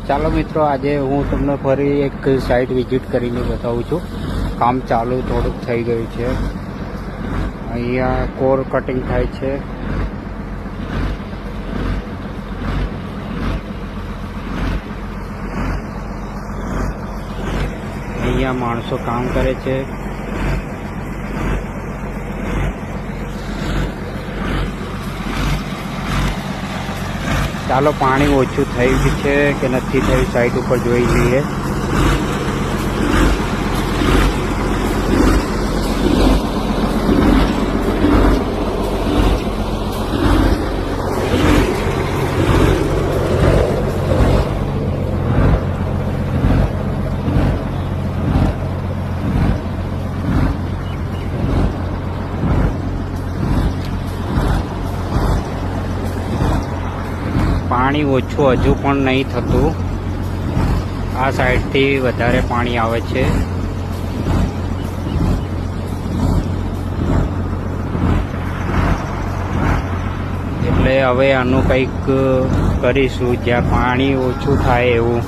ચાલો મિત્રો, આજે હું તમને ફરી એક સાઇટ વિઝિટ કરીને બતાવું છું. કામ ચાલુ થોડુંક થઈ ગયું છે. અહીંયા કોર કટિંગ થાય છે. અહીંયા માણસો કામ કરે છે. ચાલો પાણી ઓછું થયું છે કે નથી થયું સાઈડ ઉપર જોઈ લઈએ. પાણી ઓછું હજુ પણ નહીં થતું. આ સાઈડથી વધારે પાણી આવે છે. એટલે હવે આનું કંઈક કરીશું જ્યાં પાણી ઓછું થાય એવું.